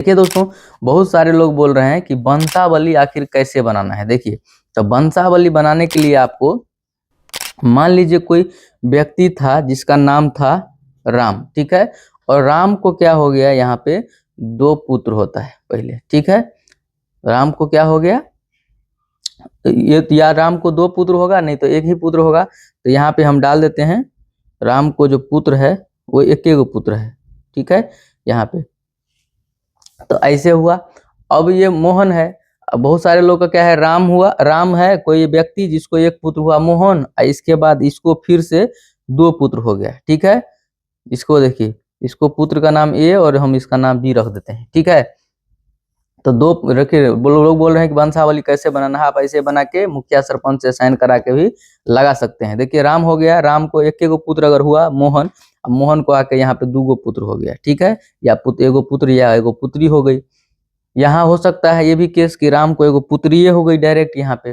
देखिए दोस्तों, बहुत सारे लोग बोल रहे हैं कि वंशावली आखिर कैसे बनाना है। देखिए, तो वंशावली बनाने के लिए आपको मान लीजिए कोई व्यक्ति था जिसका नाम था राम, ठीक है। और राम को क्या हो गया, यहाँ पे 2 पुत्र होता है पहले, ठीक है। राम को क्या हो गया, तो ये या राम को 2 पुत्र होगा, नहीं तो एक ही पुत्र होगा। तो यहाँ पे हम डाल देते हैं राम को जो पुत्र है वो एक ही पुत्र है, ठीक है। यहाँ पे तो ऐसे हुआ। अब ये मोहन है। अब बहुत सारे लोग का क्या है, राम हुआ, राम है कोई व्यक्ति जिसको एक पुत्र हुआ मोहन, इसके बाद इसको फिर से 2 पुत्र हो गया, ठीक है। इसको देखिए, इसको पुत्र का नाम ए और हम इसका नाम बी रख देते हैं, ठीक है। तो 2 रखिए। लोग बोल रहे हैं कि वंशावली कैसे बनाना है, आप ऐसे बना के मुखिया सरपंच से साइन करा के भी लगा सकते हैं। देखिए, राम हो गया, राम को एक पुत्र अगर हुआ मोहन, अब मोहन को आके यहाँ पे 2 पुत्र हो गया, ठीक है। या एगो पुत्र या एगो पुत्री हो गई। यहाँ हो सकता है ये भी केस कि राम को एगो पुत्री हो गई डायरेक्ट, यहाँ पे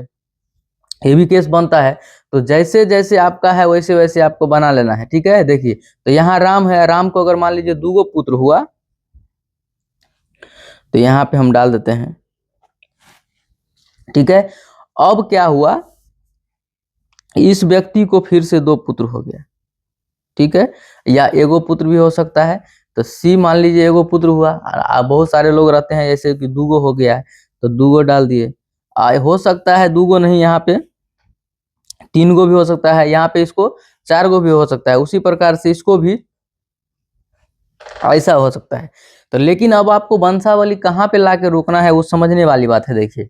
ये भी केस बनता है। तो जैसे जैसे आपका है वैसे वैसे आपको बना लेना है, ठीक है। देखिए, तो यहाँ राम है, राम को अगर मान लीजिए 2 पुत्र हुआ, तो यहाँ पे हम डाल देते हैं, ठीक है। अब क्या हुआ, इस व्यक्ति को फिर से 2 पुत्र हो गया, ठीक है। या एगो पुत्र भी हो सकता है। तो सी मान लीजिए एगो पुत्र हुआ, बहुत सारे लोग रहते हैं जैसे कि 2 हो गया है तो 2 डाल दिए। हो सकता है 2 नहीं, यहाँ पे 3 भी हो सकता है, यहाँ पे इसको 4 भी हो सकता है। उसी प्रकार से इसको भी ऐसा हो सकता है। तो लेकिन अब आपको वंशावली कहाँ पे लाके रोकना है वो समझने वाली बात है। देखिए,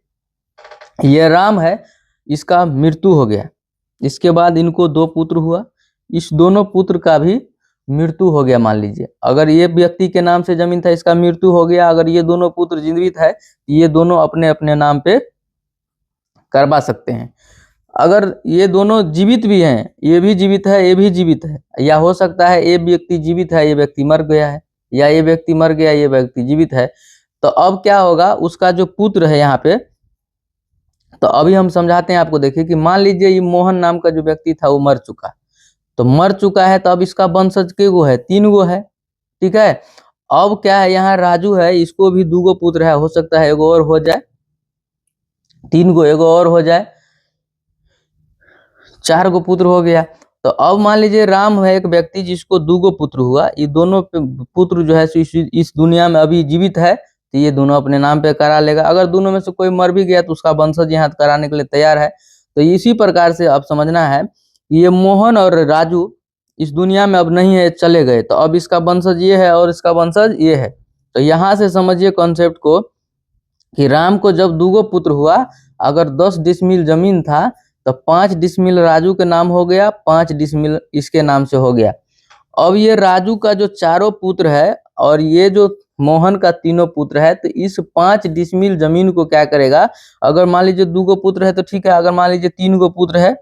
ये राम है, इसका मृत्यु हो गया, इसके बाद इनको 2 पुत्र हुआ, इस दोनों पुत्र का भी मृत्यु हो गया। मान लीजिए अगर ये व्यक्ति के नाम से जमीन था, इसका मृत्यु हो गया, अगर ये दोनों पुत्र जीवित है, ये दोनों अपने अपने नाम पे करवा सकते हैं। अगर ये दोनों जीवित भी हैं, ये भी जीवित है, ये भी जीवित है, या हो सकता है ये व्यक्ति जीवित है, ये व्यक्ति मर गया है, या ये व्यक्ति मर गया, ये व्यक्ति जीवित है। तो अब क्या होगा, उसका जो पुत्र है यहाँ पे, तो अभी हम समझाते हैं आपको। देखिए कि मान लीजिए ये मोहन नाम का जो व्यक्ति था वो मर चुका, तो मर चुका है, तो अब इसका वंशज के गो है, 3 है, ठीक है। अब क्या है, यहाँ राजू है, इसको भी 2 पुत्र है, हो सकता है एगो और हो जाए, 3 एगो और हो जाए, 4 पुत्र हो गया। तो अब मान लीजिए राम है एक व्यक्ति जिसको 2 पुत्र हुआ, ये दोनों पुत्र जो है इस दुनिया में अभी जीवित है, तो ये दोनों अपने नाम पे करा लेगा। अगर दोनों में से कोई मर भी गया तो उसका वंशज यहाँ कराने के लिए तैयार है। तो इसी प्रकार से अब समझना है, ये मोहन और राजू इस दुनिया में अब नहीं है, चले गए, तो अब इसका वंशज ये है और इसका वंशज ये है। तो यहाँ से समझिए कॉन्सेप्ट को कि राम को जब 2 पुत्र हुआ, अगर 10 डिसमिल जमीन था तो 5 डिसमिल राजू के नाम हो गया, 5 डिसमिल इसके नाम से हो गया। अब ये राजू का जो 4 पुत्र है और ये जो मोहन का 3 पुत्र है, तो इस 5 डिसमिल जमीन को क्या करेगा, अगर मान लीजिए 2 पुत्र है तो ठीक है, अगर मान लीजिए 3 पुत्र है,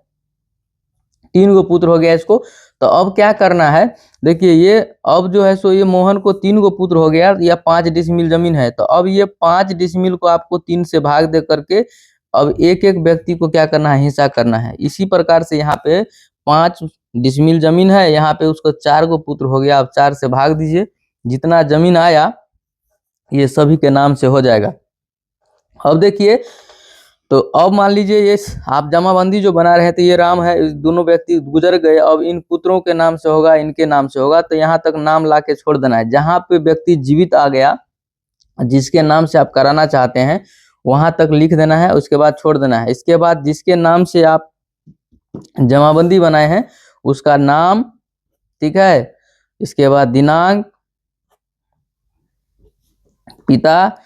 3 पुत्र हो गया इसको, तो अब क्या करना है। देखिए, ये अब जो है सो ये मोहन को 3 पुत्र हो गया, या 5 डिसमिल जमीन है, तो अब ये 5 डिसमिल को आपको 3 से भाग दे करके अब एक एक व्यक्ति को क्या करना है, हिस्सा करना है। इसी प्रकार से यहाँ पे 5 डिसमिल जमीन है, यहाँ पे उसको 4 पुत्र हो गया, अब 4 से भाग दीजिए, जितना जमीन आया ये सभी के नाम से हो जाएगा। अब देखिए, तो अब मान लीजिए ये आप जमाबंदी जो बना रहे थे, ये राम है, दोनों व्यक्ति गुजर गए, अब इन पुत्रों के नाम से होगा, इनके नाम से होगा, तो यहाँ तक नाम ला के छोड़ देना है। जहाँ पे व्यक्ति जीवित आ गया, जिसके नाम से आप कराना चाहते हैं, वहां तक लिख देना है, उसके बाद छोड़ देना है। इसके बाद जिसके नाम से आप जमाबंदी बनाए हैं उसका नाम, ठीक है, इसके बाद दिनांक, पिता,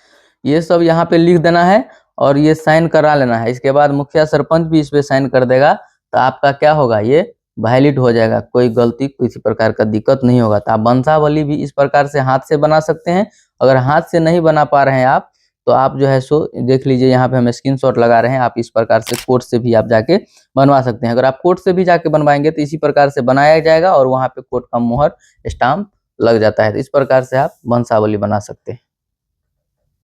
ये सब यहाँ पे लिख देना है और ये साइन करा लेना है। इसके बाद मुखिया सरपंच भी इस पे साइन कर देगा, तो आपका क्या होगा, ये वैलिड हो जाएगा, कोई गलती किसी प्रकार का दिक्कत नहीं होगा। तो आप वंशावली भी इस प्रकार से हाथ से बना सकते हैं। अगर हाथ से नहीं बना पा रहे हैं आप, तो आप जो है सो देख लीजिए, यहाँ पे हम स्क्रीनशॉट लगा रहे हैं, आप इस प्रकार से कोर्ट से भी आप जाके बनवा सकते हैं। अगर आप कोर्ट से भी जाके बनवाएंगे तो इसी प्रकार से बनाया जाएगा और वहाँ पे कोर्ट का मुहर स्टाम्प लग जाता है। तो इस प्रकार से आप वंशावली बना सकते हैं।